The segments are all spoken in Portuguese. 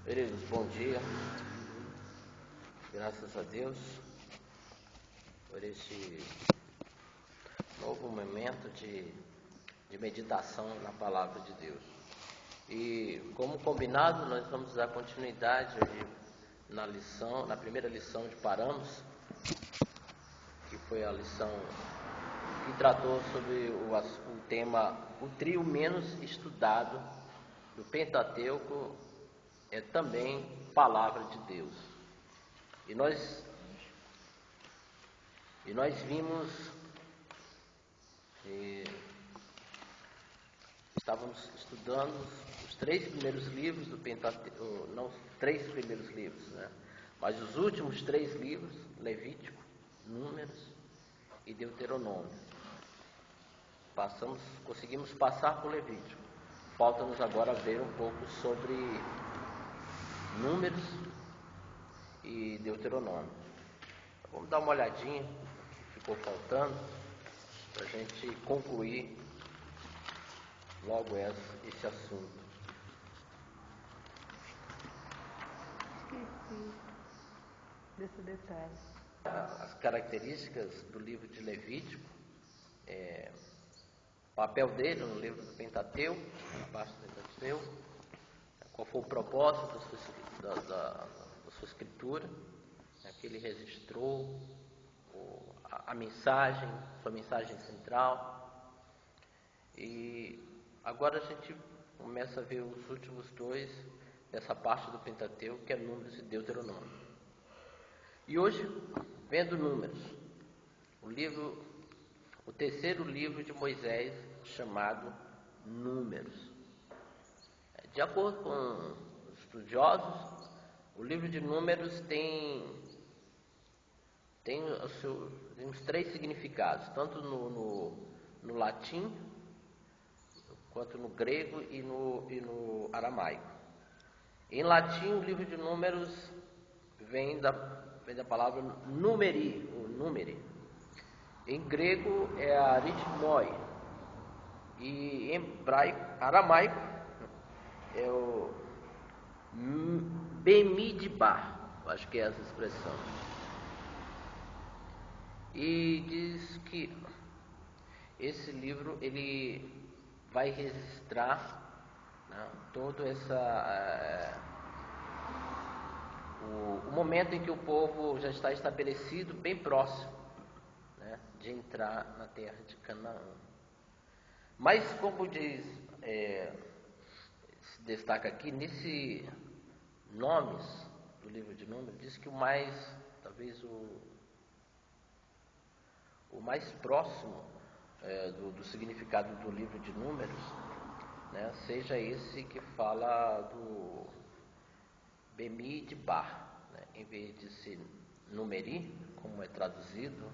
Queridos, bom dia. Graças a Deus por este novo momento de meditação na Palavra de Deus. E como combinado, nós vamos dar continuidade na primeira lição de Paramos, que foi a lição que tratou sobre o tema, o trio menos estudado do Pentateuco é também Palavra de Deus. E nós vimos, estávamos estudando os 3 primeiros livros do Pentateuco, não os 3 primeiros livros, né? Mas os últimos 3 livros, Levítico, Números e Deuteronômio. Conseguimos passar por Levítico. Falta-nos agora ver um pouco sobre Números e Deuteronômio. Vamos dar uma olhadinha no que ficou faltando para a gente concluir logo esse assunto. Esqueci desse detalhe. As características do livro de Levítico, o papel dele no livro do Pentateuco, na parte do Pentateuco, qual foi o propósito da sua escritura, que ele registrou, a mensagem, sua mensagem central. E agora a gente começa a ver os últimos 2 dessa parte do Pentateuco, que é Números e Deuteronômio. E hoje, vendo Números, o terceiro livro de Moisés, chamado Números. De acordo com os estudiosos, o livro de Números tem uns 3 significados, tanto no latim, quanto no grego e no aramaico. Em latim, o livro de Números vem da palavra numeri, ou numeri. Em grego é aritmoi. E em aramaico é o Bemidbar, acho que é essa expressão. E diz que esse livro ele vai registrar, né, todo o momento em que o povo já está estabelecido, bem próximo, né, de entrar na terra de Canaã. Mas como se destaca aqui, nesse nomes do livro de Números, diz que talvez o mais próximo do significado do livro de Números, né, seja esse que fala do Bemidbar, né, em vez de ser numeri, como é traduzido,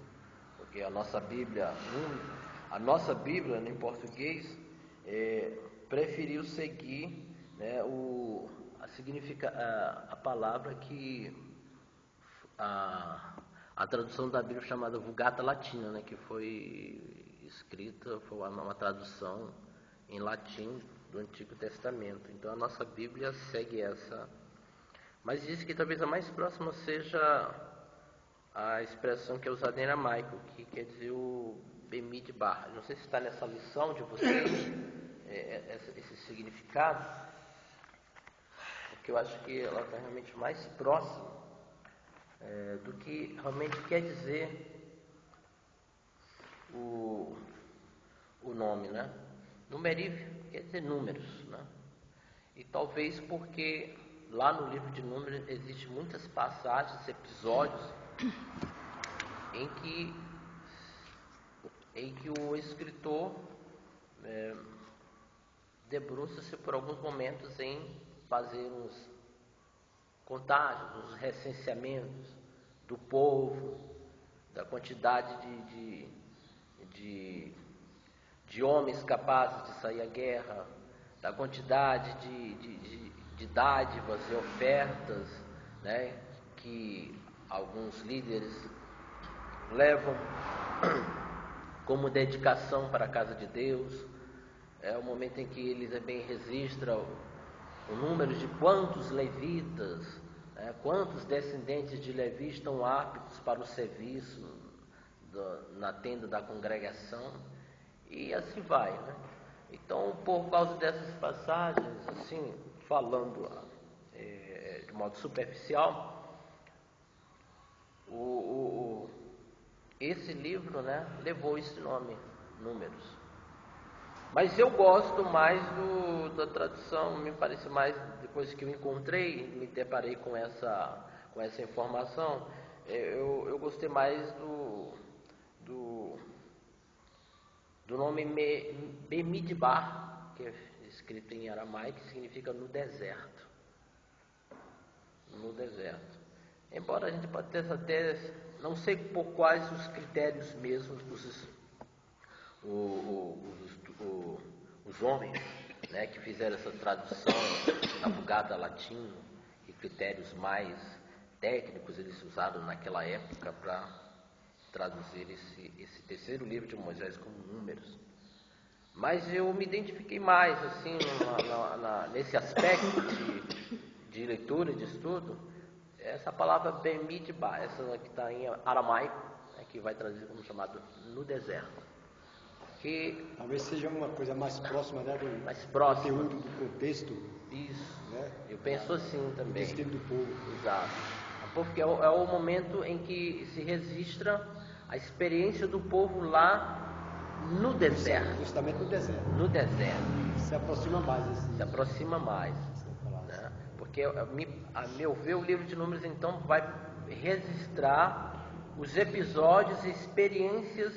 porque a nossa Bíblia em português preferiu seguir, né, a palavra que a tradução da Bíblia chamada Vulgata Latina, né, que foi escrita, foi uma tradução em latim do Antigo Testamento. Então a nossa Bíblia segue essa. Mas diz que talvez a mais próxima seja a expressão que é usada em aramaico, que quer dizer o Bemidbar. Não sei se está nessa lição de vocês, esse significado, porque eu acho que ela está realmente mais próxima do que realmente quer dizer o nome, né? Numeri quer dizer números, né? E talvez porque lá no livro de Números existem muitas passagens, episódios em que o escritor debruça-se por alguns momentos em fazer uns contágios, uns recenseamentos do povo, da quantidade de homens capazes de sair à guerra, da quantidade de dádivas e ofertas, né, que alguns líderes levam como dedicação para a casa de Deus. É o momento em que eles bem registram o número de quantos levitas, quantos descendentes de Levi estão aptos para o serviço na tenda da congregação, e assim vai, né? Então, por causa dessas passagens, assim, falando de modo superficial, esse livro, né, levou esse nome, Números. Mas eu gosto mais da tradução, me parece mais, depois que eu encontrei, me deparei com essa informação, eu gostei mais do nome Bemidbar, que é escrito em aramaico, que significa no deserto. No deserto. Embora a gente pode ter até, não sei por quais os critérios mesmos os homens, né, que fizeram essa tradução da Vulgata latim, e critérios mais técnicos eles usaram naquela época para traduzir esse terceiro livro de Moisés como Números. Mas eu me identifiquei mais assim nesse aspecto de leitura e de estudo, essa palavra Bemidbar, essa que está em aramaico, que vai traduzir como chamado no deserto. Que talvez seja uma coisa mais próxima, né, do conteúdo, do contexto. Isso, né? Eu penso assim também. Do destino do povo. Exato. Porque é o momento em que se registra a experiência do povo lá no deserto. Justamente no deserto. No deserto. Se aproxima mais. Se aproxima mais. Né? Porque, a meu ver, o livro de Números, então, vai registrar os episódios e experiências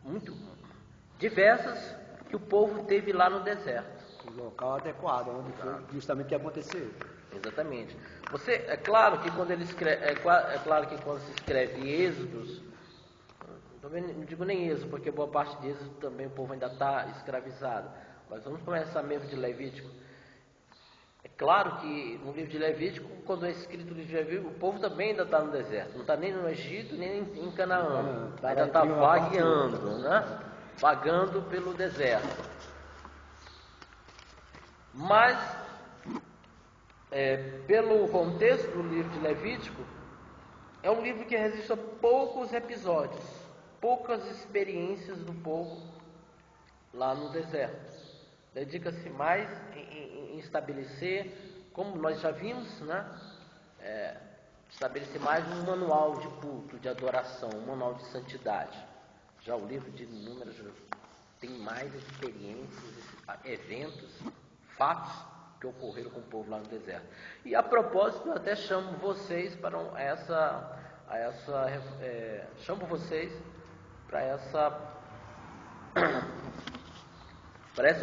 muito diversas que o povo teve lá no deserto. O local adequado, onde foi justamente o que aconteceu. Exatamente. É claro que quando ele escreve, quando se escreve Êxodos, não digo nem Êxodo, porque boa parte de Êxodo também o povo ainda está escravizado. Mas vamos começar mesmo de Levítico. É claro que no livro de Levítico, quando é escrito o livro de Levítico, o povo também ainda está no deserto. Não está nem no Egito, nem em Canaã. Ainda está vagueando, né? Vagando pelo deserto. Mas, pelo contexto do livro de Levítico, é um livro que registra poucos episódios, poucas experiências do povo lá no deserto. Dedica-se mais em estabelecer, como nós já vimos, né? Estabelecer mais um manual de culto, de adoração, um manual de santidade. Já o livro de Números tem mais experiências, eventos, fatos que ocorreram com o povo lá no deserto. E a propósito, eu até chamo vocês para essa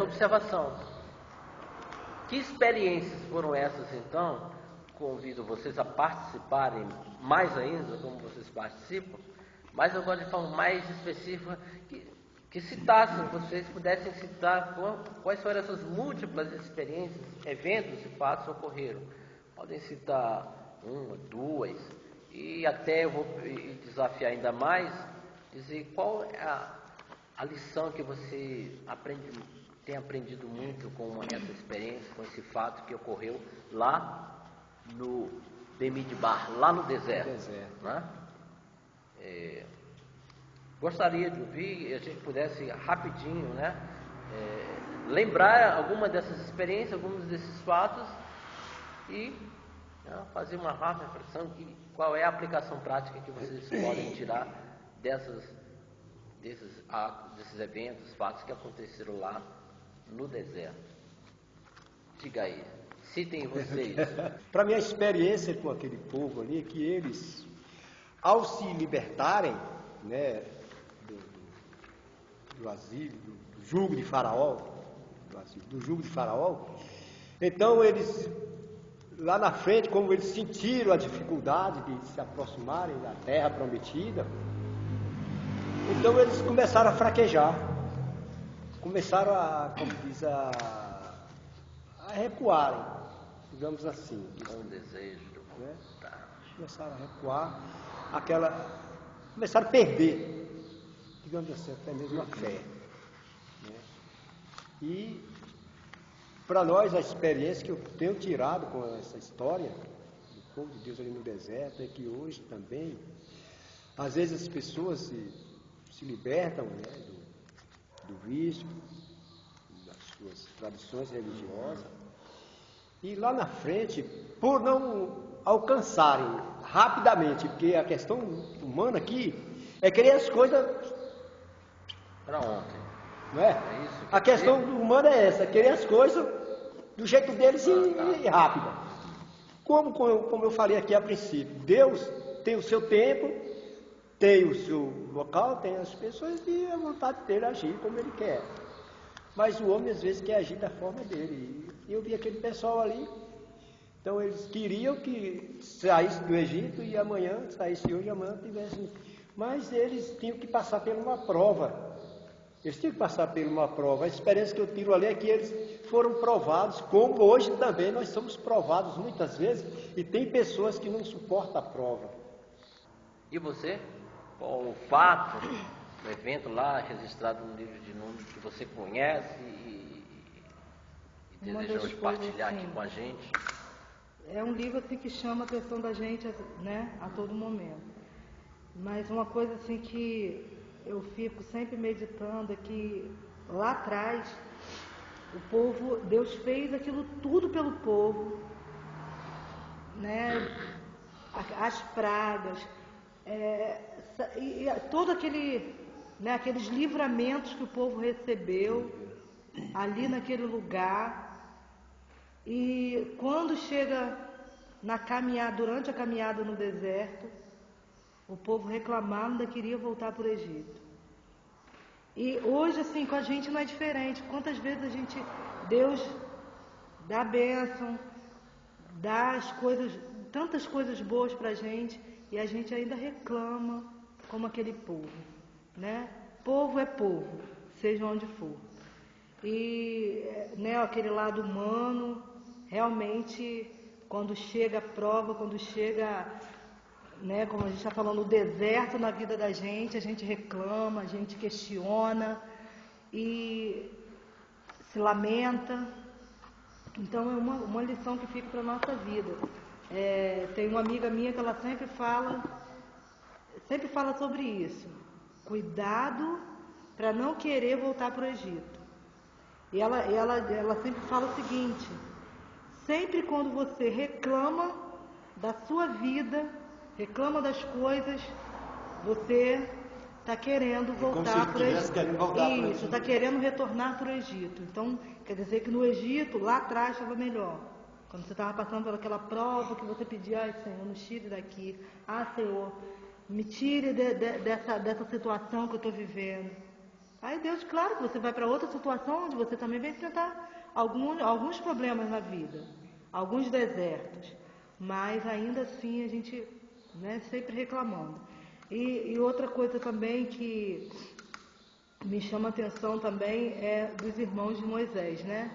observação. Que experiências foram essas, então? Convido vocês a participarem mais ainda, como vocês participam, mas agora de forma mais específica, que citassem, vocês pudessem citar quais foram essas múltiplas experiências, eventos e fatos que ocorreram. Podem citar uma, duas, e até eu vou desafiar ainda mais, dizer qual é a lição que você tem aprendido muito com essa experiência, com esse fato que ocorreu lá no Bemidbar, lá no deserto. Né? Gostaria de ouvir, e a gente pudesse rapidinho, né, lembrar alguma dessas experiências, alguns desses fatos e fazer uma rápida reflexão de qual é a aplicação prática que vocês podem tirar desses atos, desses eventos, fatos que aconteceram lá no deserto. Diga aí, citem vocês. Para mim, a experiência com aquele povo ali é que eles, ao se libertarem, né, do asilo, do jugo de Faraó, então eles, lá na frente, como eles sentiram a dificuldade de se aproximarem da terra prometida, então eles começaram a fraquejar, começaram a recuarem, digamos assim. Com desejo. Né? Começaram a recuar, começaram a perder, digamos assim, até mesmo a fé. Né? E para nós, a experiência que eu tenho tirado com essa história do povo de Deus ali no deserto é que hoje também, às vezes as pessoas se libertam, né, do vício, das suas tradições religiosas, e lá na frente, por não alcançarem rapidamente, porque a questão humana aqui é querer as coisas para ontem. não é? É isso que A questão humana é essa, querer as coisas do jeito deles e rápida. Como eu falei aqui a princípio, Deus tem o seu tempo, tem o seu local, tem as pessoas e a vontade dele agir como ele quer. Mas o homem às vezes quer agir da forma dele. E eu vi aquele pessoal ali, então eles queriam que saísse do Egito e amanhã, saísse hoje e amanhã tivesse. Mas eles tinham que passar por uma prova. Eles tinham que passar por uma prova. A experiência que eu tiro ali é que eles foram provados, como hoje também nós somos provados muitas vezes, e tem pessoas que não suportam a prova. E você? Qual o fato, o evento lá registrado no livro de Números que você conhece e deseja hoje partilhar aqui com a gente? É um livro assim que chama a atenção da gente, né, a todo momento. Mas uma coisa assim que eu fico sempre meditando é que lá atrás o povo, Deus fez aquilo tudo pelo povo, né? As pragas, e todo aquele, né, aqueles livramentos que o povo recebeu ali naquele lugar. E quando chega na caminhada, durante a caminhada no deserto, o povo reclamando, ainda queria voltar para o Egito. E hoje, assim, com a gente não é diferente. Quantas vezes Deus dá bênção, dá as coisas, tantas coisas boas para a gente, e a gente ainda reclama como aquele povo, né? Povo é povo, seja onde for. E, né, aquele lado humano, realmente, quando chega a prova, quando chega, né, como a gente está falando, o deserto na vida da gente, a gente reclama, a gente questiona e se lamenta. Então é uma lição que fica para a nossa vida. Tem uma amiga minha que ela sempre fala sobre isso. Cuidado para não querer voltar para o Egito. E ela sempre fala o seguinte: sempre quando você reclama da sua vida, reclama das coisas, você está querendo voltar para o Egito. Isso, está querendo retornar para o Egito. Então, quer dizer que no Egito, lá atrás, estava melhor. Quando você estava passando por aquela prova que você pedia, ai Senhor, me tire daqui. Ah, Senhor, me tire dessa situação que eu estou vivendo. Aí Deus, claro que você vai para outra situação onde você também vai enfrentar alguns problemas na vida, alguns desertos, mas ainda assim a gente, né, sempre reclamando. E outra coisa também que me chama a atenção também é dos irmãos de Moisés, né?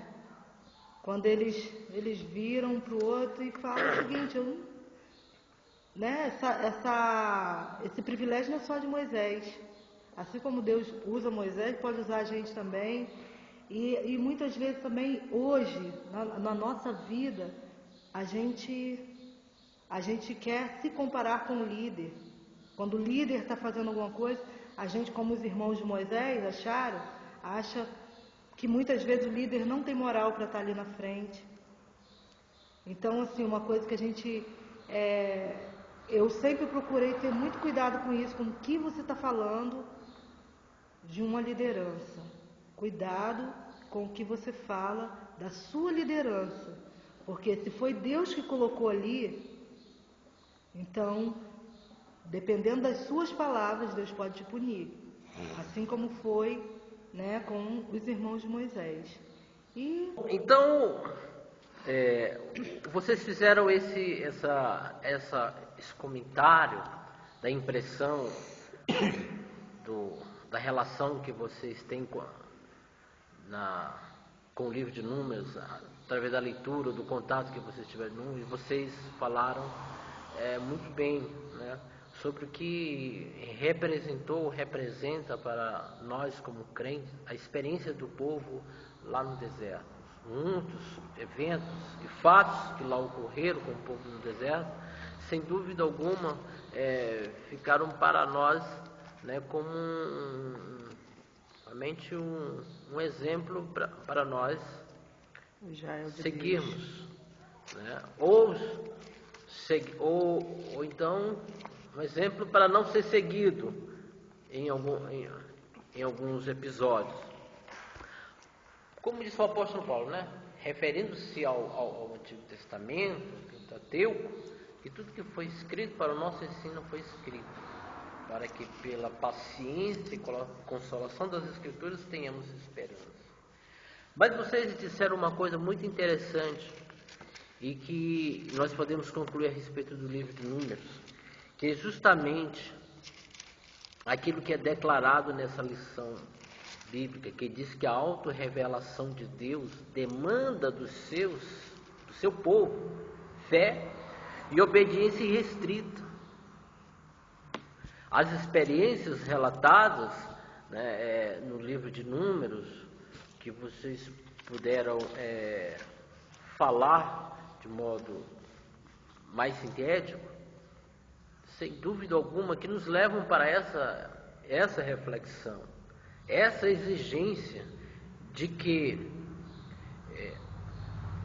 Quando eles viram um para o outro e falam o seguinte, né, esse privilégio não é só de Moisés. Assim como Deus usa Moisés, pode usar a gente também. E muitas vezes também, hoje, na nossa vida, a gente quer se comparar com o líder. Quando o líder está fazendo alguma coisa, a gente, como os irmãos de Moisés acha que muitas vezes o líder não tem moral para estar ali na frente. Então, assim, uma coisa que a gente... eu sempre procurei ter muito cuidado com isso, com o que você está falando de uma liderança. Cuidado com o que você fala da sua liderança. Porque se foi Deus que colocou ali, então, dependendo das suas palavras, Deus pode te punir. Assim como foi, né, com os irmãos de Moisés. Então, vocês fizeram esse comentário da impressão da relação que vocês têm com o livro de Números, através da leitura, do contato que vocês tiveram, e vocês falaram muito bem, né, sobre o que representa para nós como crentes a experiência do povo lá no deserto. muitos eventos e fatos que lá ocorreram com o povo no deserto, sem dúvida alguma, ficaram para nós, né, como realmente um exemplo para nós seguirmos, né? Ou então um exemplo para não ser seguido em alguns episódios. Como disse o apóstolo Paulo, né? Referindo-se ao Antigo Testamento, Pentateuco, que tudo que foi escrito para o nosso ensino foi escrito, para que pela paciência e consolação das Escrituras tenhamos esperança. Mas vocês disseram uma coisa muito interessante e que nós podemos concluir a respeito do livro de Números, que é justamente aquilo que é declarado nessa lição bíblica, que diz que a autorrevelação de Deus demanda do seu povo fé e obediência irrestrita. As experiências relatadas, né, no livro de Números, que vocês puderam falar de modo mais sintético, sem dúvida alguma, que nos levam para essa reflexão, essa exigência de que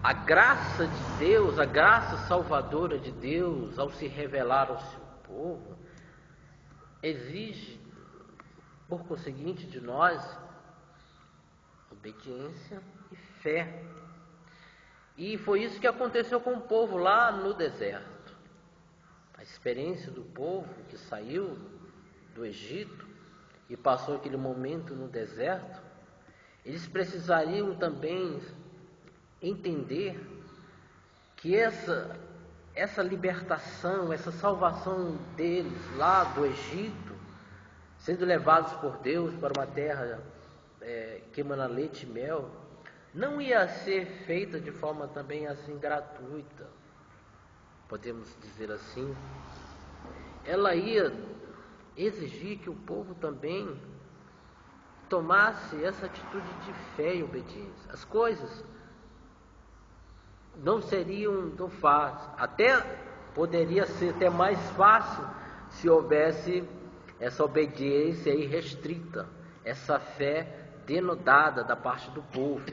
a graça de Deus, a graça salvadora de Deus, ao se revelar ao seu povo, exige, por conseguinte, de nós obediência e fé. E foi isso que aconteceu com o povo lá no deserto. A experiência do povo que saiu do Egito e passou aquele momento no deserto, eles precisariam também entender que essa libertação, essa salvação deles lá do Egito, sendo levados por Deus para uma terra que emana leite e mel, não ia ser feita de forma também assim gratuita, podemos dizer assim. Ela ia exigir que o povo também tomasse essa atitude de fé e obediência. As coisas não seriam tão fáceis, até poderia ser até mais fácil se houvesse essa obediência irrestrita, essa fé denudada da parte do povo.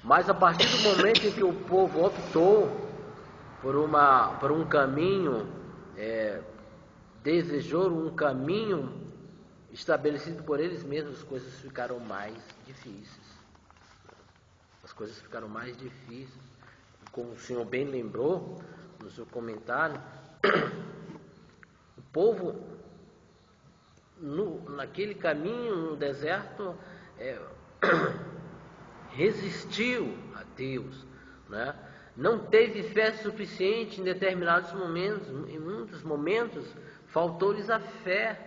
Mas a partir do momento em que o povo optou por um caminho, desejou um caminho estabelecido por eles mesmos, as coisas ficaram mais difíceis. As coisas ficaram mais difíceis. Como o senhor bem lembrou no seu comentário, o povo naquele caminho no deserto resistiu a Deus, né? Não teve fé suficiente em determinados momentos. Em muitos momentos faltou-lhes a fé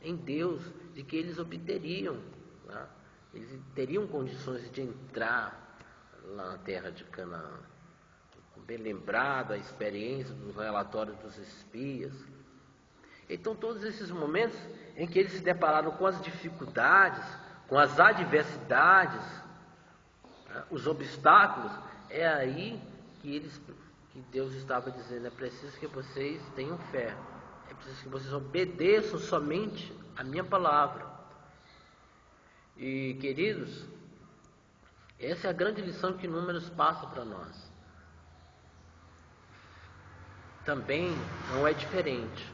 em Deus, de que eles obteriam, né? Eles teriam condições de entrar lá na terra de Canaã. Bem lembrado a experiência dos relatórios dos espias. Então todos esses momentos em que eles se depararam com as dificuldades, com as adversidades, os obstáculos, é aí que Deus estava dizendo: é preciso que vocês tenham fé, é preciso que vocês obedeçam somente a minha palavra. E queridos, essa é a grande lição que Números passa para nós. Também não é diferente.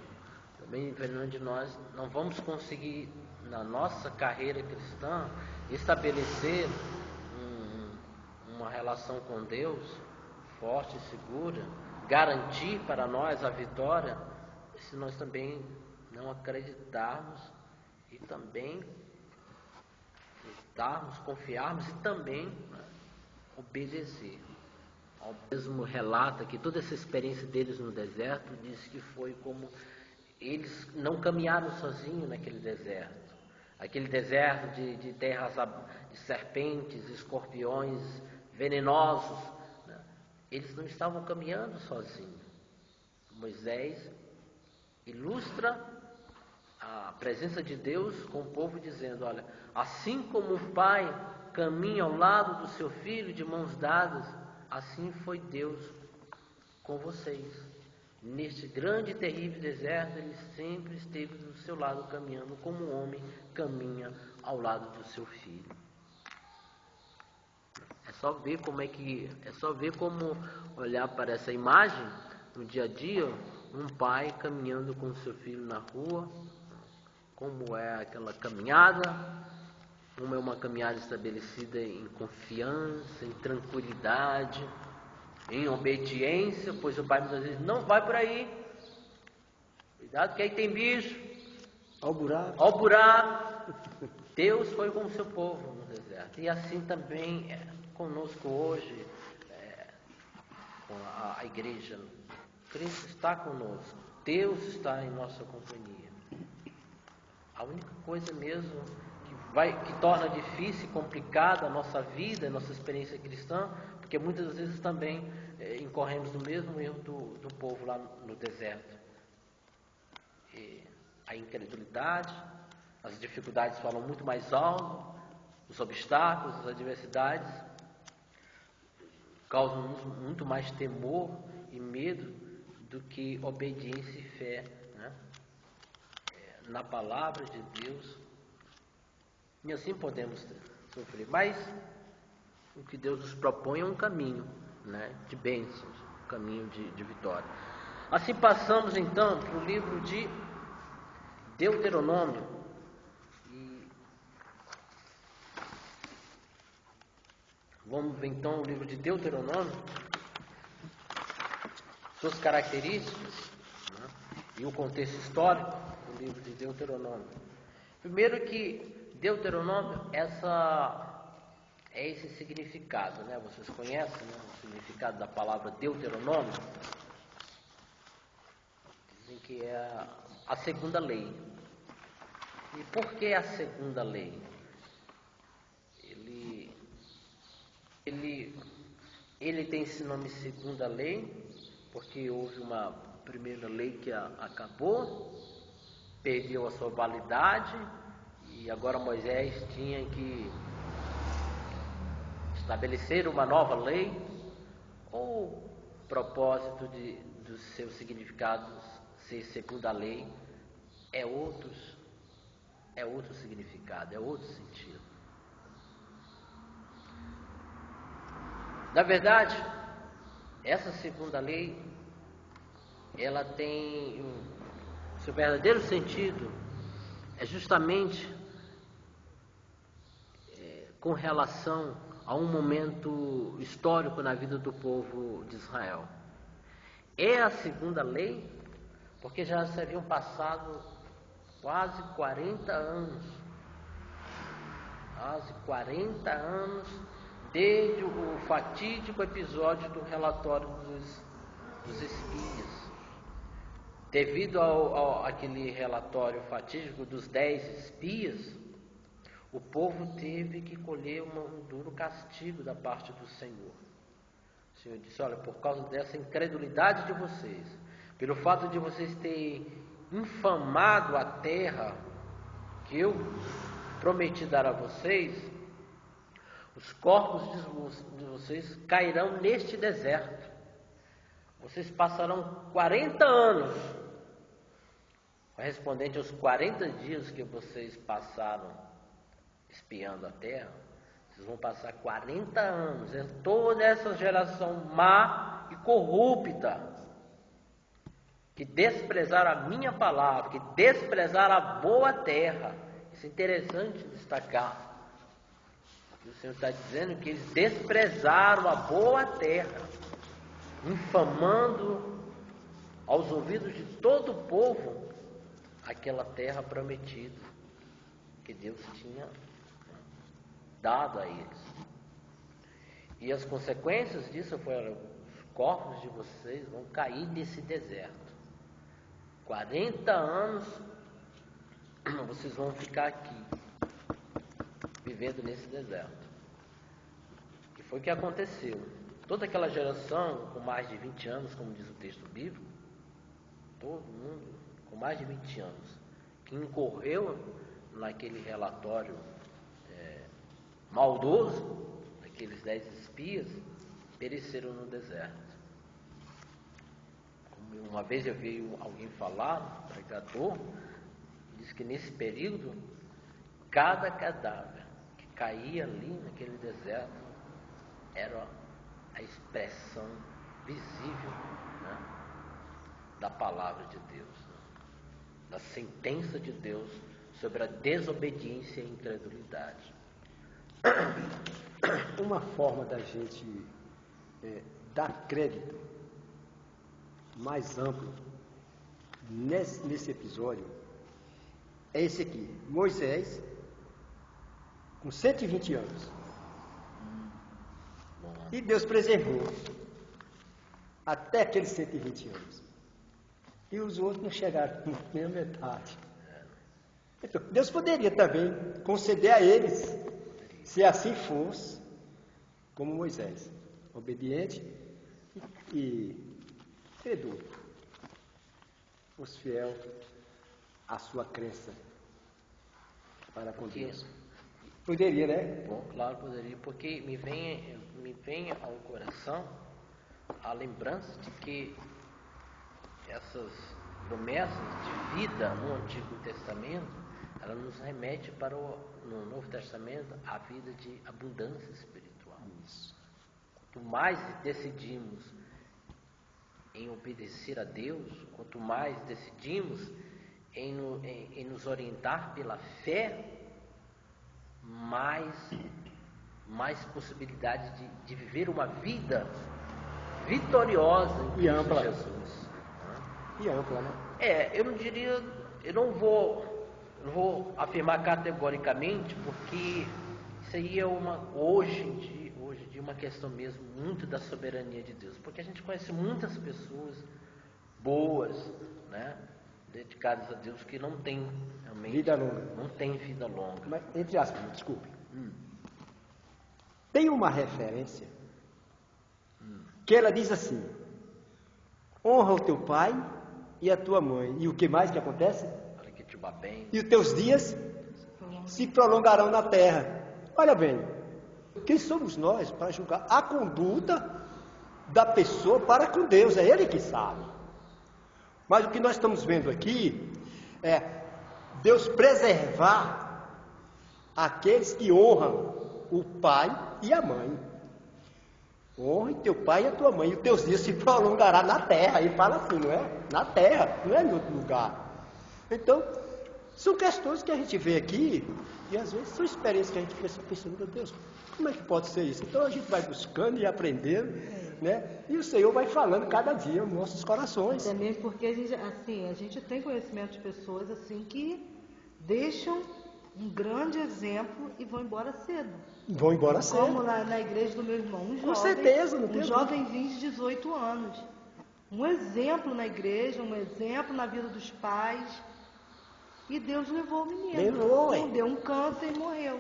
Também diferente de nós, não vamos conseguir na nossa carreira cristã estabelecer uma relação com Deus forte e segura, garantir para nós a vitória, se nós também não acreditarmos e também confiarmos e também obedecer. O mesmo relata que toda essa experiência deles no deserto diz que foi como eles não caminharam sozinhos naquele deserto. Aquele deserto de terras de serpentes, escorpiões venenosos, né? Eles não estavam caminhando sozinhos. Moisés ilustra a presença de Deus com o povo dizendo: olha, assim como o Pai caminha ao lado do seu filho de mãos dadas, assim foi Deus com vocês. Neste grande e terrível deserto, Ele sempre esteve do seu lado caminhando, como um homem caminha ao lado do seu filho. É só ver como olhar para essa imagem no dia a dia, um pai caminhando com seu filho na rua, como é aquela caminhada, como é uma caminhada estabelecida em confiança, em tranquilidade, em obediência, pois o pai muitas vezes não vai por aí, cuidado que aí tem bicho, Ao buraco. ao buraco. Deus foi com o seu povo no deserto, e assim também é conosco hoje, com a igreja. Cristo está conosco, Deus está em nossa companhia. A única coisa mesmo que torna difícil e complicada a nossa vida, a nossa experiência cristã, porque muitas vezes também incorremos no mesmo erro do povo lá no deserto. A incredulidade, as dificuldades falam muito mais alto, os obstáculos, as adversidades causam muito mais temor e medo do que obediência e fé, né? Na palavra de Deus. E assim podemos sofrer. Mas o que Deus nos propõe é um caminho, né, de bênçãos, um caminho de vitória. Assim passamos então para o livro de Deuteronômio. E vamos ver então o livro de Deuteronômio, suas características, né, e o contexto histórico do livro de Deuteronômio. Primeiro que Deuteronômio, é esse significado, né? Vocês conhecem, né, o significado da palavra Deuteronômio? Dizem que é a segunda lei. E por que a segunda lei? Ele tem esse nome segunda lei, porque houve uma primeira lei que acabou, perdeu a sua validade, e agora Moisés tinha que estabelecer uma nova lei, ou o propósito dos seus significados ser segunda lei é outro significado, é outro sentido. Na verdade, essa segunda lei, ela tem seu verdadeiro sentido é justamente com relação a um momento histórico na vida do povo de Israel. É a segunda lei, porque já se haviam passado quase 40 anos desde o fatídico episódio do relatório dos espias. Devido àquele relatório fatídico dos 10 espias, o povo teve que colher um duro castigo da parte do Senhor. O Senhor disse: olha, por causa dessa incredulidade de vocês, pelo fato de vocês terem infamado a terra que eu prometi dar a vocês, os corpos de vocês cairão neste deserto. Vocês passarão 40 anos, correspondente aos 40 dias que vocês passaram espiando a terra. Vocês vão passar 40 anos, é toda essa geração má e corrupta, que desprezaram a minha palavra, que desprezaram a boa terra. Isso é interessante destacar. O Senhor está dizendo que eles desprezaram a boa terra, infamando aos ouvidos de todo o povo aquela terra prometida que Deus tinha dado a eles. E as consequências disso foram: os corpos de vocês vão cair nesse deserto. 40 anos vocês vão ficar aqui, vivendo nesse deserto. E foi o que aconteceu. Toda aquela geração com mais de 20 anos, como diz o texto bíblico, todo mundo com mais de 20 anos, que incorreu naquele relatório maldoso, aqueles 10 espias, pereceram no deserto. Uma vez eu vi alguém falar, um pregador, disse que nesse período, cada cadáver que caía ali naquele deserto era a expressão visível, né, da palavra de Deus, né, da sentença de Deus sobre a desobediência e a incredulidade. Uma forma da gente dar crédito mais amplo nesse episódio é esse aqui. Moisés, com 120 anos. E Deus preservou até aqueles 120 anos. E os outros não chegaram nem a metade. Então, Deus poderia também conceder a eles, se assim fosse, como Moisés, obediente e credor, fosse fiel à sua crença para com Deus. Poderia, né? Bom, claro, poderia, porque me vem ao coração a lembrança de que essas promessas de vida no Antigo Testamento, ela nos remete para no Novo Testamento a vida de abundância espiritual. Isso. Quanto mais decidimos em obedecer a Deus, quanto mais decidimos em nos orientar pela fé, mais possibilidade de viver uma vida vitoriosa em Cristo ampla. Jesus. E ampla, né? Eu não diria, eu não vou afirmar categoricamente, porque isso aí é hoje em dia uma questão mesmo muito da soberania de Deus, porque a gente conhece muitas pessoas boas, né, dedicadas a Deus, que não têm realmente Vida longa. não tem vida longa. Mas, entre aspas, desculpe. Tem uma referência que ela diz assim: honra o teu pai e a tua mãe. E o que mais que acontece? Para que te vá bem. E os teus dias se prolongarão na terra. Olha bem, quem somos nós para julgar a conduta da pessoa para com Deus? É Ele que sabe. Mas o que nós estamos vendo aqui é Deus preservar aqueles que honram o pai e a mãe. Honre teu pai e a tua mãe, e os teus dias se prolongará na terra. Ele fala assim, não é? Na terra, não é em outro lugar. Então, são questões que a gente vê aqui, e às vezes são experiências que a gente fica pensando, meu Deus, como é que pode ser isso? Então a gente vai buscando e aprendendo, né? E o Senhor vai falando cada dia nos nossos corações. Também porque a gente tem conhecimento de pessoas assim que deixam um grande exemplo e vão embora cedo. Vão embora cedo. Como na igreja do meu irmão, Com certeza, não tem um jovenzinho de 18 anos. Um exemplo na igreja, um exemplo na vida dos pais. E Deus levou o menino. Levou, hein? Deu um câncer e morreu.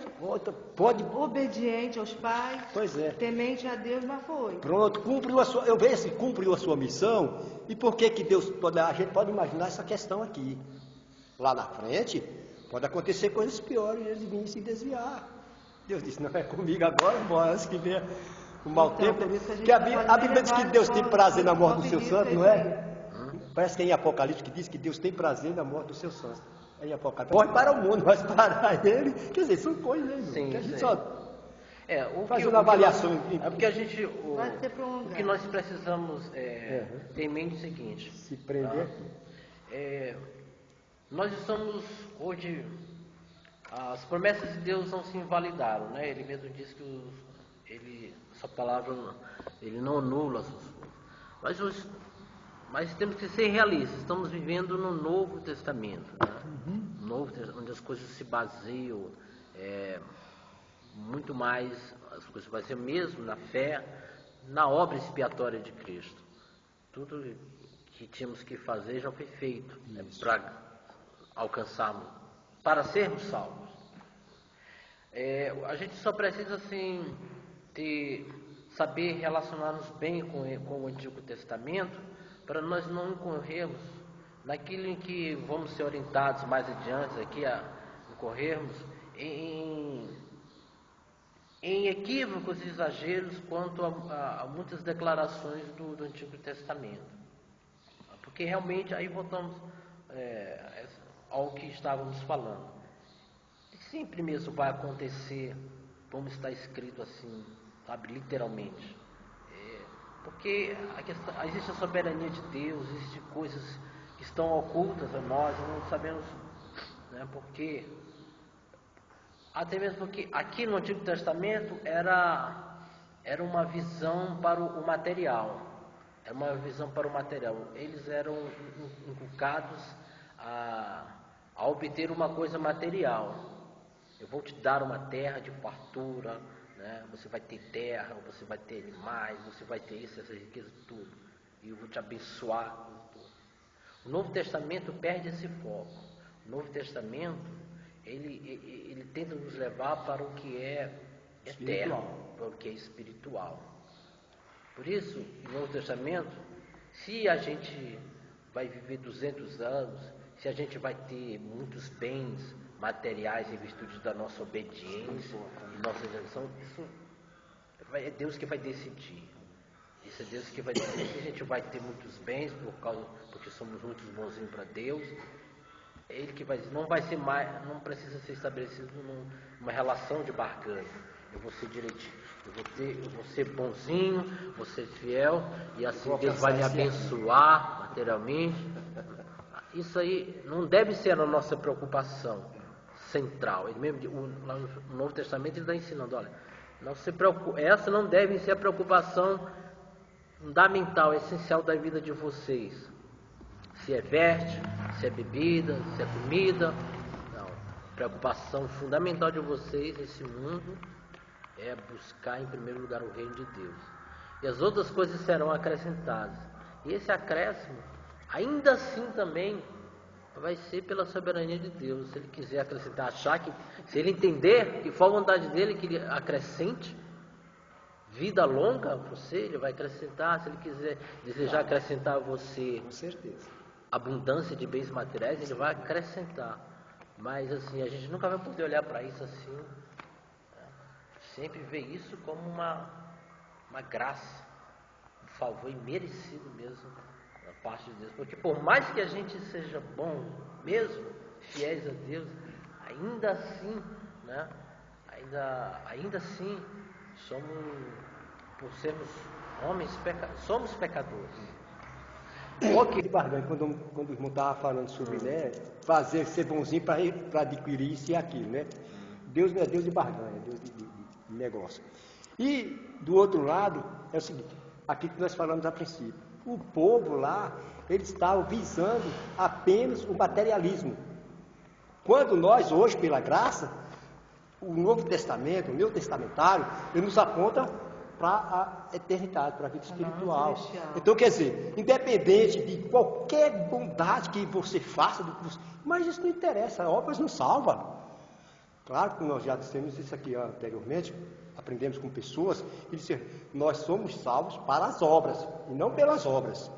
Pode. Obediente aos pais. Pois é. Temente a Deus, mas foi. Pronto, cumpriu a sua. Eu vejo se cumpriu a sua missão. E por que Deus pode. A gente pode imaginar essa questão aqui. Lá na frente, pode acontecer coisas piores e eles virem se desviar. Deus disse, não é comigo agora, embora antes que venha o mau tempo. Que a Bíblia diz que Deus tem prazer na morte dos seus santos, não é? Parece que é em Apocalipse que diz que Deus tem prazer na morte dos seus santos. É em Apocalipse. Morre para o mundo, mas para ele. Quer dizer, são coisas, né? Sim, que a gente sim. só faz uma avaliação. É porque a gente. Vai ser O prolongado. que nós precisamos ter em mente é o seguinte. Se prender. Nós estamos hoje. As promessas de Deus não se invalidaram, né? Ele mesmo disse que essa palavra, ele não anula as suas coisas. Mas temos que ser realistas. Estamos vivendo no Novo Testamento, né? Onde as coisas se baseiam muito mais, as coisas se baseiam mesmo na fé, na obra expiatória de Cristo. Tudo que tínhamos que fazer já foi feito, né, para alcançarmos, para sermos salvos. A gente só precisa assim saber relacionar-nos bem com o Antigo Testamento, para nós não incorrermos naquilo em que vamos ser orientados mais adiante aqui a incorrermos em em equívocos e exageros quanto a muitas declarações do Antigo Testamento. Porque realmente, aí voltamos ao que estávamos falando. Sempre mesmo vai acontecer, como está escrito assim, sabe, literalmente. Porque existe a soberania de Deus, existem coisas que estão ocultas a nós, não sabemos, né, porque... Até mesmo porque aqui no Antigo Testamento era uma visão para o material. Era uma visão para o material. Eles eram inculcados a obter uma coisa material. Eu vou te dar uma terra de fartura, né? Você vai ter terra, você vai ter animais, você vai ter isso, essa riqueza, tudo. E eu vou te abençoar. O Novo Testamento perde esse foco. O Novo Testamento ele tenta nos levar para o que é eterno, para o que é espiritual. Por isso, no Novo Testamento, se a gente vai viver 200 anos, se a gente vai ter muitos bens materiais em virtude da nossa obediência e nossa eleição, isso é Deus que vai decidir. Isso é Deus que vai decidir. Se a gente vai ter muitos bens porque somos muito bonzinhos para Deus, Ele que vai dizer, não vai ser mais, não precisa ser estabelecido numa relação de barganha. Eu vou ser direitinho, eu vou ser bonzinho, vou ser fiel, e assim Deus vai me abençoar materialmente. Isso aí não deve ser a nossa preocupação central. Ele mesmo, lá no Novo Testamento ele está ensinando, olha, não se preocupe, essa não deve ser a preocupação fundamental, essencial da vida de vocês. Se é veste, se é bebida, se é comida. Não. A preocupação fundamental de vocês nesse mundo é buscar em primeiro lugar o reino de Deus. E as outras coisas serão acrescentadas. E esse acréscimo, ainda assim também, vai ser pela soberania de Deus. Se Ele quiser acrescentar, se Ele entender que for a vontade dEle que Ele acrescente vida longa para você, Ele vai acrescentar. Se Ele quiser desejar acrescentar a você, com certeza, abundância de bens materiais, Ele vai acrescentar. Mas assim, a gente nunca vai poder olhar para isso assim, né? Sempre ver isso como uma graça, um favor imerecido mesmo da parte de Deus. Porque por mais que a gente seja bom mesmo, fiéis a Deus, ainda assim, né? Ainda assim, por sermos homens, somos pecadores. De barganha, quando o irmão estava falando sobre, né, ser bonzinho para adquirir isso e aquilo, né? Deus não é Deus de barganha, é Deus de negócio. E do outro lado, é o seguinte, aqui que nós falamos a princípio, o povo lá, eles estavam visando apenas o materialismo. Quando nós hoje, pela graça, o Novo Testamento, o Neotestamentário, ele nos aponta para a eternidade, para a vida espiritual. Então, quer dizer, independente de qualquer bondade que você faça, mas isso não interessa, obras não salvam. Claro que nós já dissemos isso aqui anteriormente, aprendemos com pessoas, que disseram, nós somos salvos para as obras, e não pelas obras.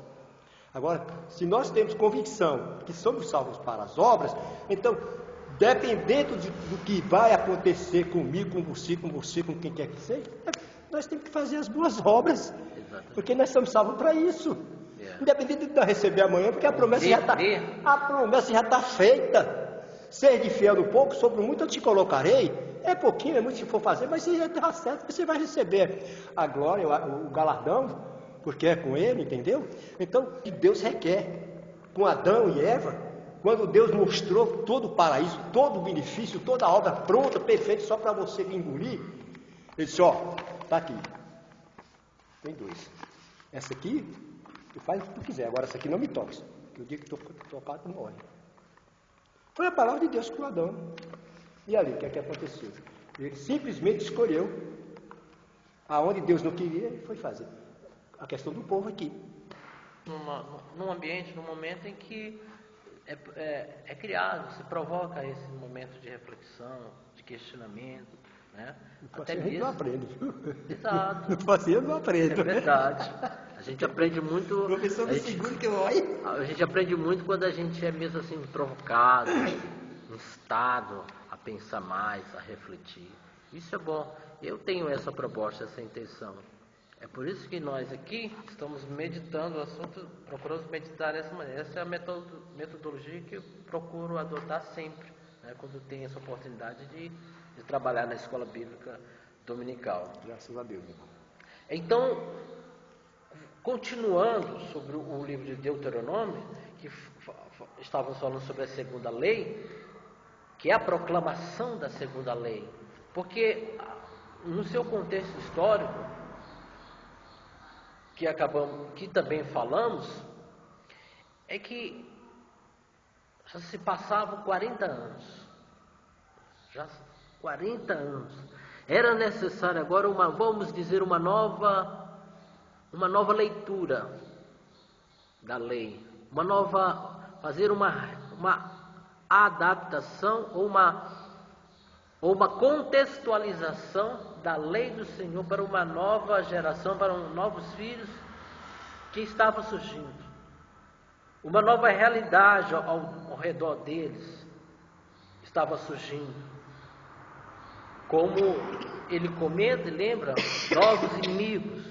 Agora, se nós temos convicção que somos salvos para as obras, então, dependendo do que vai acontecer comigo, com você, com quem quer que seja, nós temos que fazer as boas obras, porque nós somos salvos para isso. Independente de nós receber amanhã, porque a promessa já está feita. Seja fiel no pouco, sobre o muito eu te colocarei. É pouquinho, é muito se for fazer, mas se já está certo, você vai receber a glória, o galardão, porque é com ele, entendeu? Então, o que Deus requer com Adão e Eva, quando Deus mostrou todo o paraíso, todo o benefício, toda a obra pronta, perfeita, só para você engolir, ele disse, está aqui, tem 2. Essa aqui, tu faz o que tu quiser, agora essa aqui não me toques, que o dia que tu tocar, tu morre. Foi a palavra de Deus com Adão. E ali, o que é que aconteceu? Ele simplesmente escolheu aonde Deus não queria, ele foi fazer. A questão do povo aqui. Num ambiente, num momento em que é criado, se provoca esse momento de reflexão, de questionamento, né? Até mesmo. A gente não aprende, viu? Exato. No passeio não aprende. É verdade. A gente aprende muito. O professor do segundo que vai. A gente aprende muito quando a gente é mesmo assim provocado, instado a pensar mais, a refletir. Isso é bom. eu tenho essa proposta, essa intenção. É por isso que nós aqui estamos meditando o assunto, procuramos meditar dessa maneira. Essa é a metodologia que eu procuro adotar sempre, né, quando tenho essa oportunidade de trabalhar na escola bíblica dominical. Graças a Deus, irmão. Então, continuando sobre o livro de Deuteronômio, que estávamos falando sobre a segunda lei, que é a proclamação da segunda lei, porque no seu contexto histórico, que também falamos, é que já se passavam 40 anos. Já 40 anos. Era necessário agora vamos dizer, uma nova leitura da lei, fazer uma adaptação ou uma contextualização da lei do Senhor para uma nova geração, para novos filhos que estavam surgindo. Uma nova realidade ao redor deles estava surgindo. Como ele comenta e lembra, novos inimigos,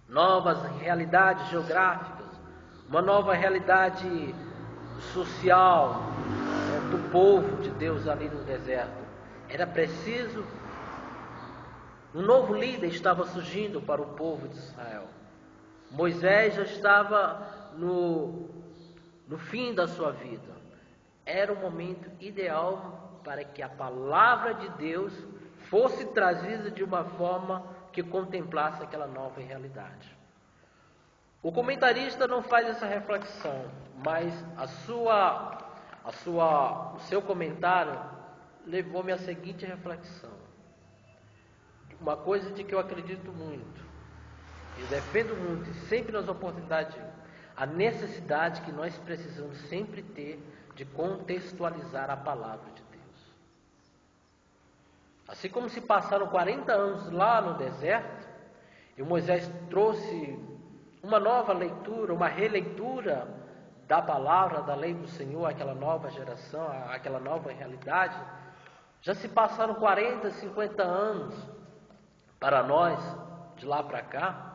novas realidades geográficas, uma nova realidade social do povo de Deus ali no deserto. Era preciso, um novo líder estava surgindo para o povo de Israel. Moisés já estava no fim da sua vida. Era o momento ideal para que a palavra de Deus fosse trazida de uma forma que contemplasse aquela nova realidade. O comentarista não faz essa reflexão, mas o seu comentário levou-me à seguinte reflexão. Uma coisa de que eu acredito muito, e defendo muito, e sempre nas oportunidades, a necessidade que nós precisamos sempre ter de contextualizar a palavra de Deus. Assim como se passaram 40 anos lá no deserto, e Moisés trouxe uma nova leitura, uma releitura da palavra, da lei do Senhor, àquela nova geração, àquela nova realidade, já se passaram 40, 50 anos para nós, de lá para cá,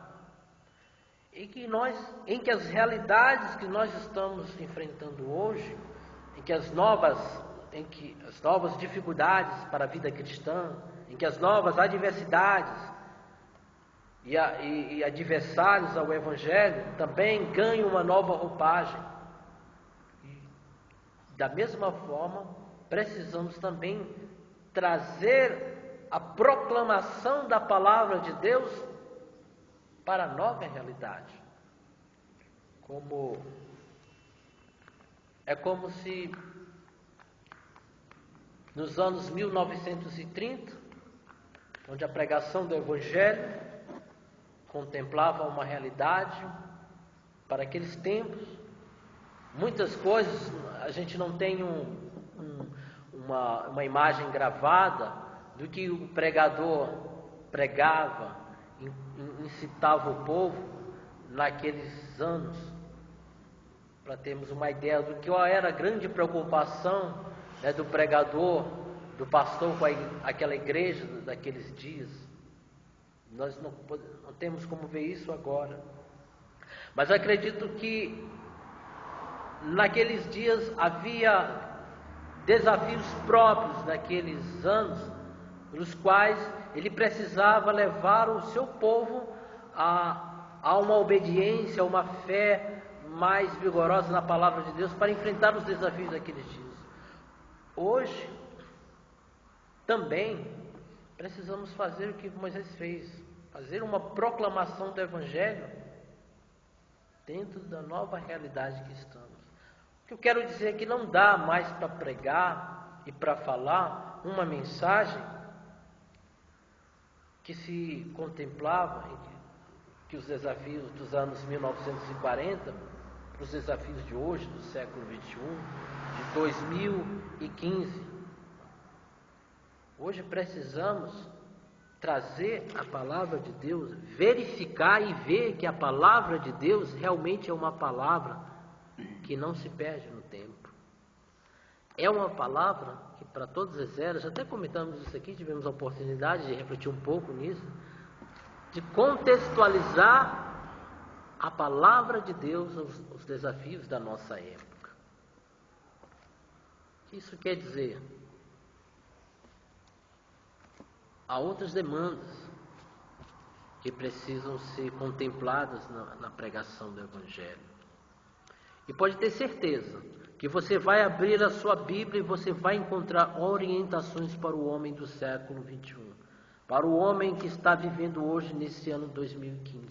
em que as realidades que nós estamos enfrentando hoje, em que as novas dificuldades para a vida cristã, em que as novas adversidades e adversários ao Evangelho também ganham uma nova roupagem. Da mesma forma, precisamos também trazer a proclamação da palavra de Deus para a nova realidade. É como se nos anos 1930, onde a pregação do Evangelho contemplava uma realidade para aqueles tempos, muitas coisas a gente não tem uma imagem gravada do que o pregador pregava, incitava o povo naqueles anos, para termos uma ideia do que era a grande preocupação, né, do pregador, do pastor com aquela igreja daqueles dias. Nós não temos como ver isso agora, mas acredito que naqueles dias havia desafios próprios daqueles anos, nos quais ele precisava levar o seu povo a uma obediência, a uma fé mais vigorosa na palavra de Deus para enfrentar os desafios daqueles dias. Hoje, também precisamos fazer o que Moisés fez, fazer uma proclamação do Evangelho dentro da nova realidade que estamos. O que eu quero dizer é que não dá mais para pregar e para falar uma mensagem que se contemplava, que os desafios dos anos 1940, os desafios de hoje, do século 21, de 2015. Hoje precisamos trazer a palavra de Deus, verificar e ver que a palavra de Deus realmente é uma palavra que não se perde no tempo. é uma palavra que para todas as eras, até comentamos isso aqui, tivemos a oportunidade de refletir um pouco nisso, de contextualizar a palavra de Deus aos desafios da nossa época. O que isso quer dizer? Há outras demandas que precisam ser contempladas na pregação do Evangelho. E pode ter certeza que você vai abrir a sua Bíblia e você vai encontrar orientações para o homem do século 21, para o homem que está vivendo hoje nesse ano 2015.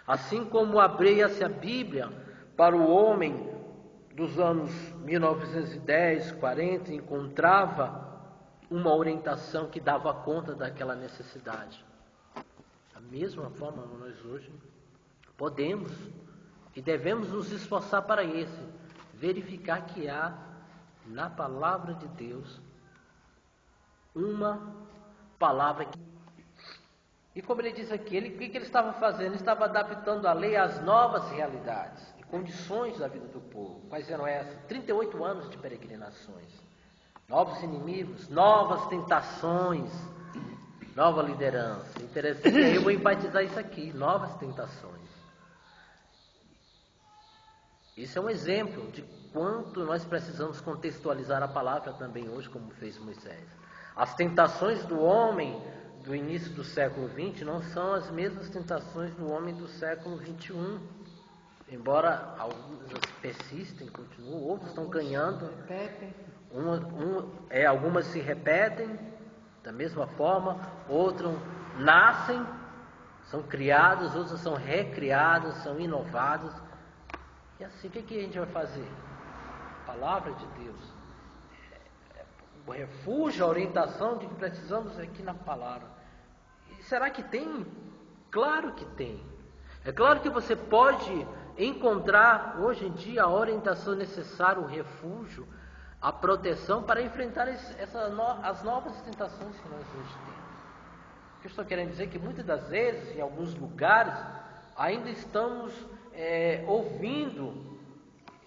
Assim como abria-se a Bíblia para o homem dos anos 1910, 40, encontrava uma orientação que dava conta daquela necessidade. Da mesma forma, nós hoje podemos e devemos nos esforçar para isso, verificar que há na palavra de Deus uma palavra que... E como ele diz aqui, o que ele estava fazendo? Ele estava adaptando a lei às novas realidades e condições da vida do povo. Quais eram essas? 38 anos de peregrinações, novos inimigos, novas tentações, nova liderança. Interessante, eu vou enfatizar isso aqui, novas tentações. Isso é um exemplo de quanto nós precisamos contextualizar a palavra também hoje, como fez Moisés. As tentações do homem do início do século XX não são as mesmas tentações do homem do século XXI. Embora algumas persistem, continuam, outras estão ganhando. Algumas se repetem da mesma forma, outras nascem, são criadas, outras são recriadas, são inovadas. E assim, o que a gente vai fazer? A palavra de Deus, o refúgio, a orientação de que precisamos aqui na palavra. E será que tem? Claro que tem. É claro que você pode encontrar hoje em dia a orientação necessária, o refúgio, a proteção para enfrentar as novas tentações que nós hoje temos. O que eu estou querendo dizer é que muitas das vezes, em alguns lugares, ainda estamos ouvindo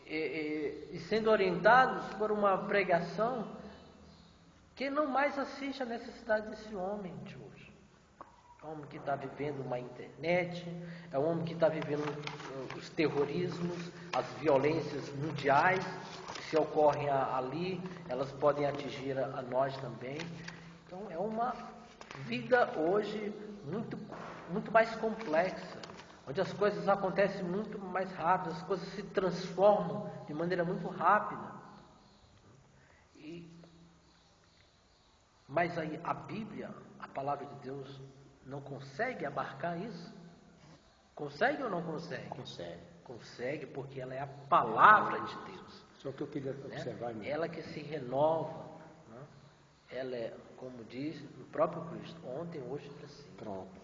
e sendo orientados por uma pregação que não mais assiste à necessidade desse homem de hoje. É um homem que está vivendo uma internet, é um homem que está vivendo os terrorismos, as violências mundiais que se ocorrem ali, elas podem atingir a nós também. Então é uma vida hoje muito mais complexa, onde as coisas acontecem muito mais rápido, as coisas se transformam de maneira muito rápida. Mas aí a Bíblia, a palavra de Deus, não consegue abarcar isso? Consegue ou não consegue? Consegue. Consegue, porque ela é a palavra de Deus. Só que eu queria observar, né? Ela que se renova, né? Ela é, como diz o próprio Cristo, ontem, hoje e para sempre. Pronto.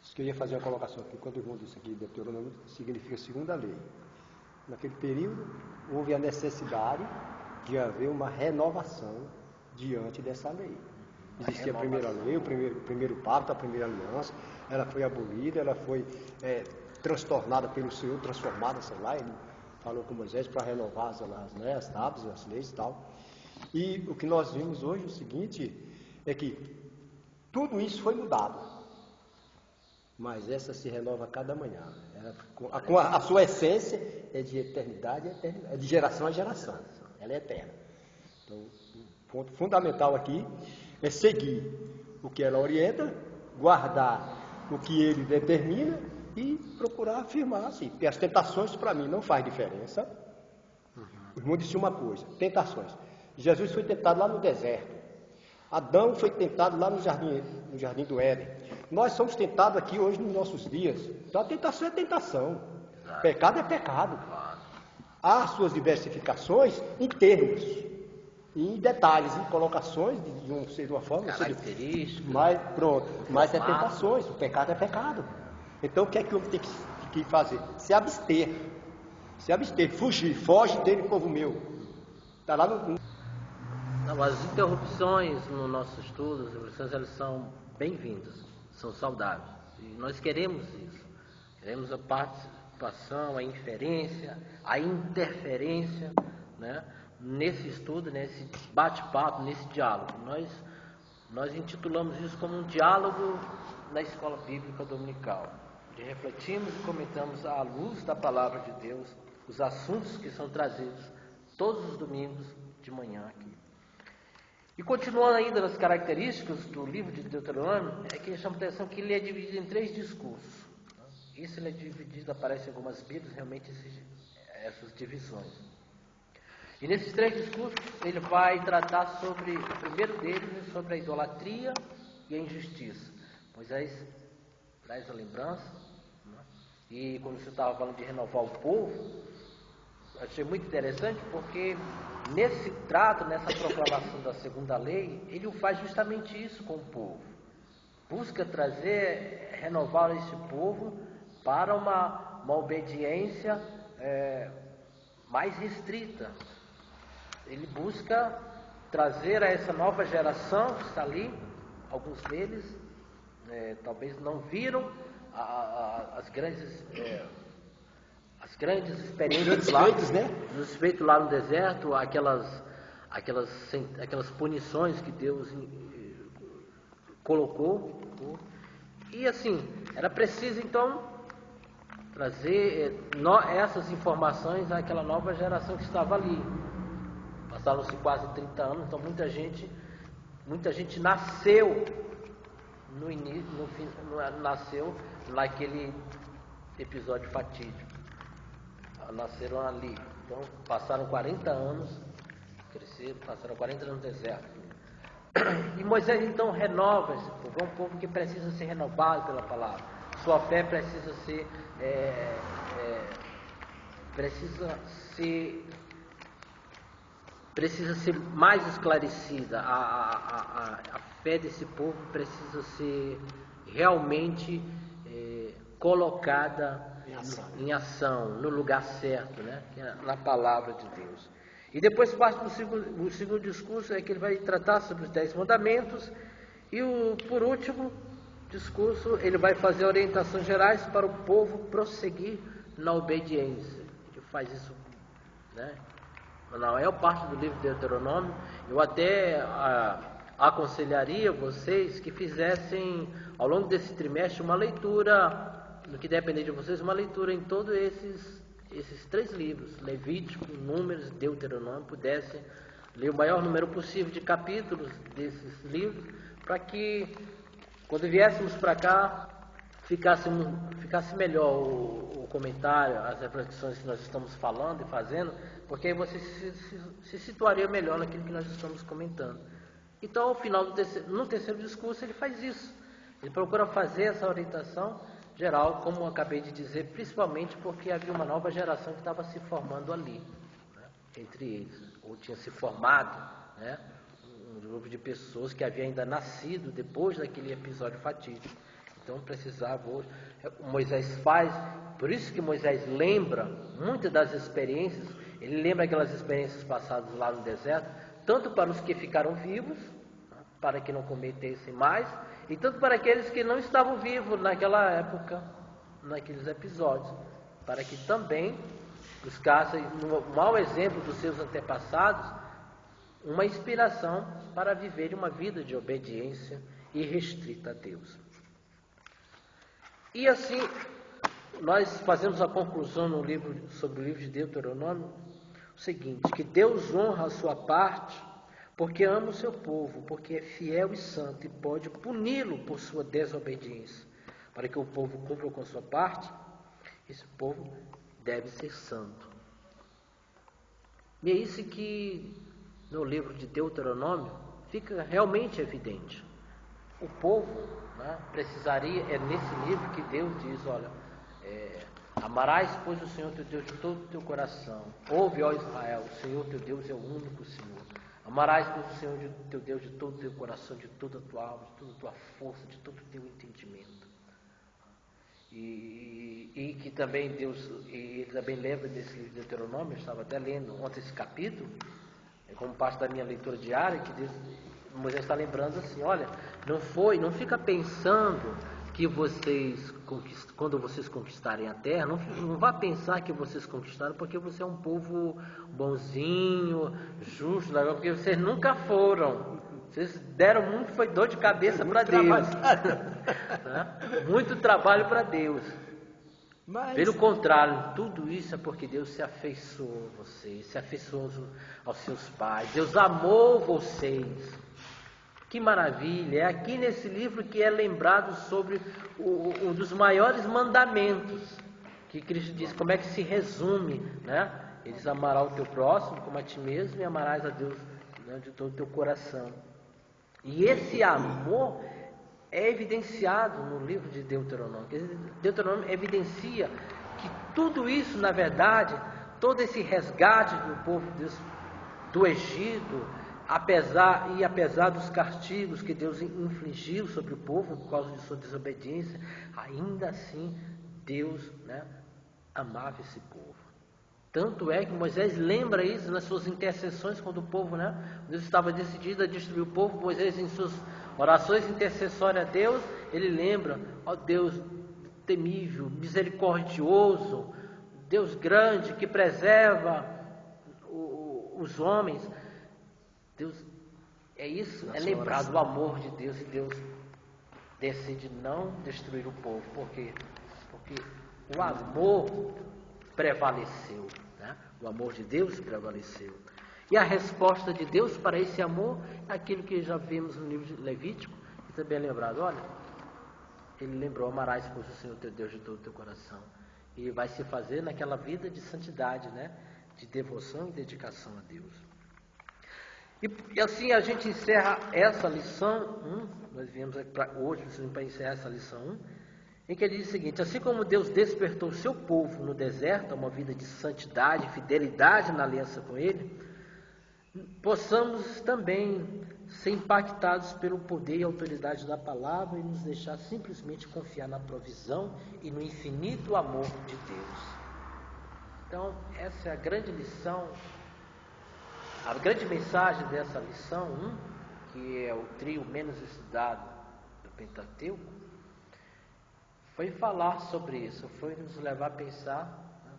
Isso que eu ia fazer uma colocação aqui, quando o irmão disse aqui, Deuteronômio significa segunda lei. Naquele período, houve a necessidade de haver uma renovação diante dessa lei. Existia a primeira lei, o primeiro pacto, a primeira aliança, ela foi abolida, ela foi transtornada pelo Senhor, transformada, sei lá, ele falou com Moisés para renovar as tábuas, as leis e tal. E o que nós vimos hoje, o seguinte, é que tudo isso foi mudado, mas essa se renova a cada manhã. A sua essência é de eternidade a eternidade, é de geração a geração, ela é eterna. Então, o ponto fundamental aqui é seguir o que ela orienta, guardar o que ele determina e procurar afirmar assim. Porque as tentações para mim não faz diferença. O irmão disse uma coisa, tentações. Jesus foi tentado lá no deserto. Adão foi tentado lá no jardim do Éden. Nós somos tentados aqui hoje nos nossos dias. Então a tentação é tentação. Pecado é pecado. Há suas diversificações em termos, em detalhes, em colocações de uma forma, características, mas é tentações, o pecado é pecado. Então o que é que o homem tem que fazer? Se abster, fugir, foge dele, povo meu. Está lá no... Não, as interrupções no nosso estudo, as interrupções, elas são bem-vindas, são saudáveis. E nós queremos isso. Queremos a participação, a inferência, a interferência, né? nesse estudo, nesse bate-papo, nesse diálogo. Nós intitulamos isso como um diálogo na escola bíblica dominical, onde refletimos e comentamos à luz da palavra de Deus os assuntos que são trazidos todos os domingos de manhã aqui. E continuando ainda nas características do livro de Deuteronômio, é que chama a atenção que ele é dividido em 3 discursos. Isso ele é dividido, aparece em algumas Bíblias, realmente essas divisões. E nesses 3 discursos ele vai tratar sobre, o primeiro deles é sobre a idolatria e a injustiça. Moisés traz a lembrança, né? E quando você estava falando de renovar o povo, achei muito interessante porque nesse trato, nessa proclamação da segunda lei, ele faz justamente isso com o povo. Busca trazer, renovar esse povo para uma obediência mais restrita. Ele busca trazer a essa nova geração que está ali, alguns deles talvez não viram as grandes experiências lá, né? Nos feitos lá no deserto, aquelas punições que Deus colocou. E assim, era preciso então trazer essas informações àquela nova geração que estava ali. Passaram-se quase 30 anos, então muita gente nasceu no início, nasceu naquele episódio fatídico. Nasceram ali. Então passaram 40 anos, cresceram, passaram 40 anos no deserto. E Moisés então renova esse povo. É um povo que precisa ser renovado pela palavra. Sua fé precisa ser mais esclarecida. A fé desse povo precisa ser realmente colocada em ação, no lugar certo, né? Que é na palavra de Deus. E depois parte do segundo discurso, é que ele vai tratar sobre os 10 mandamentos. E por último discurso, ele vai fazer orientações gerais para o povo prosseguir na obediência. Ele faz isso, né? Na maior parte do livro de Deuteronômio. Eu até aconselharia vocês que fizessem, ao longo desse trimestre, uma leitura, no que depender de vocês, uma leitura em todos esses 3 livros, Levítico, Números, Deuteronômio, pudessem ler o maior número possível de capítulos desses livros, para que, quando viéssemos para cá, ficasse melhor o comentário, as reflexões que nós estamos falando e fazendo, porque aí você se situaria melhor naquilo que nós estamos comentando. Então, ao final no terceiro discurso, ele faz isso. Ele procura fazer essa orientação geral, como eu acabei de dizer, principalmente porque havia uma nova geração que estava se formando ali, né, entre eles, ou tinha se formado, né, um grupo de pessoas que havia ainda nascido depois daquele episódio fatídico. Então precisava, Moisés faz, por isso que Moisés lembra muitas das experiências, ele lembra aquelas experiências passadas lá no deserto, tanto para os que ficaram vivos, né, para que não cometessem mais, e tanto para aqueles que não estavam vivos naquela época, naqueles episódios, para que também buscassem, no mau exemplo dos seus antepassados, uma inspiração para viver uma vida de obediência irrestrita a Deus. E assim, nós fazemos a conclusão sobre o livro de Deuteronômio, o seguinte, que Deus honra a sua parte porque ama o seu povo, porque é fiel e santo e pode puni-lo por sua desobediência. Para que o povo cumpra com a sua parte, esse povo deve ser santo. E é isso que no livro de Deuteronômio fica realmente evidente. O povo, né, precisaria, é nesse livro que Deus diz, olha, amarás, pois, o Senhor teu Deus de todo o teu coração. Ouve, ó Israel, o Senhor teu Deus é o único Senhor. Amarás, pois, o Senhor teu Deus de todo o teu coração, de toda a tua alma, de toda a tua força, de todo o teu entendimento. E que também Deus, e ele também lembra desse livro de Deuteronômio, eu estava até lendo ontem esse capítulo, como parte da minha leitura diária, que Deus, Moisés está lembrando assim, olha, não fica pensando que vocês quando vocês conquistarem a terra, não vá pensar que vocês conquistaram porque você é um povo bonzinho, justo, legal, porque vocês nunca foram. Vocês deram muito, foi dor de cabeça para Deus. Né? Muito trabalho para Deus. Mas, Pelo contrário, tudo isso é porque Deus se afeiçoou a vocês, se afeiçoou aos seus pais. Deus amou vocês. Que maravilha! É aqui nesse livro que é lembrado sobre um dos maiores mandamentos, que Cristo diz como é que se resume, né? Eles amarás o teu próximo como a ti mesmo e amarás a Deus, né, de todo o teu coração. E esse amor é evidenciado no livro de Deuteronômio. Deuteronômio evidencia que tudo isso, na verdade, todo esse resgate do povo de Deus, do Egito, apesar dos castigos que Deus infligiu sobre o povo por causa de sua desobediência, ainda assim Deus, né, amava esse povo. Tanto é que Moisés lembra isso nas suas intercessões quando o povo, né, Deus estava decidido a destruir o povo. Moisés, em suas orações intercessórias a Deus, ele lembra: ó Deus temível, misericordioso, Deus grande que preserva os homens. Deus, é isso, é lembrado o amor de Deus, e Deus decide não destruir o povo. Por quê? Porque o amor prevaleceu, né? O amor de Deus prevaleceu. E a resposta de Deus para esse amor é aquilo que já vimos no livro de Levítico, e também é lembrado, olha, ele lembrou: amarás, pois, o Senhor teu Deus de todo o teu coração. E vai se fazer naquela vida de santidade, né? De devoção e dedicação a Deus. E assim a gente encerra essa lição 1, nós viemos hoje para encerrar essa lição 1, em que ele diz o seguinte: assim como Deus despertou o seu povo no deserto a uma vida de santidade e fidelidade na aliança com Ele, possamos também ser impactados pelo poder e autoridade da palavra e nos deixar simplesmente confiar na provisão e no infinito amor de Deus. Então, essa é a grande lição. A grande mensagem dessa lição 1, que é o trio menos estudado do Pentateuco, foi falar sobre isso, foi nos levar a pensar, né,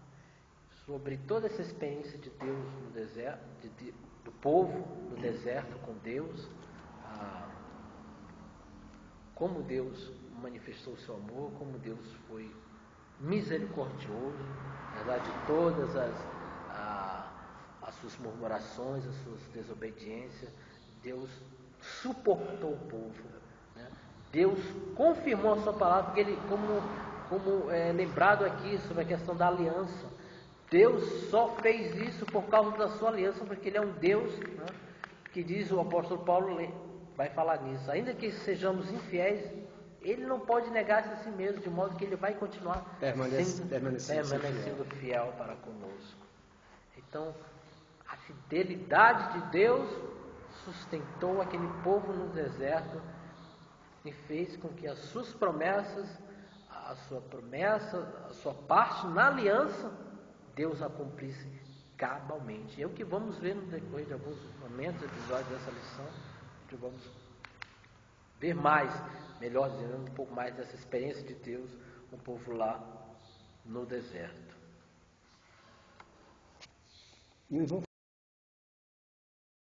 sobre toda essa experiência de Deus no deserto, do povo no deserto com Deus, como Deus manifestou o seu amor, como Deus foi misericordioso, apesar de todas as suas murmurações, as suas desobediências. Deus suportou o povo, né? Deus confirmou a sua palavra, porque ele, como é lembrado aqui sobre a questão da aliança, Deus só fez isso por causa da sua aliança, porque Ele é um Deus, né, que diz o apóstolo Paulo, vai falar nisso, ainda que sejamos infiéis, Ele não pode negar-se a si mesmo, de modo que Ele vai continuar permanecendo fiel para conosco. Então, a fidelidade de Deus sustentou aquele povo no deserto e fez com que as suas promessas, a sua parte na aliança, Deus a cumprisse cabalmente. É o que vamos ver no decorrer de alguns momentos, episódios dessa lição, que vamos ver mais, melhor dizendo, um pouco mais dessa experiência de Deus, o povo lá no deserto.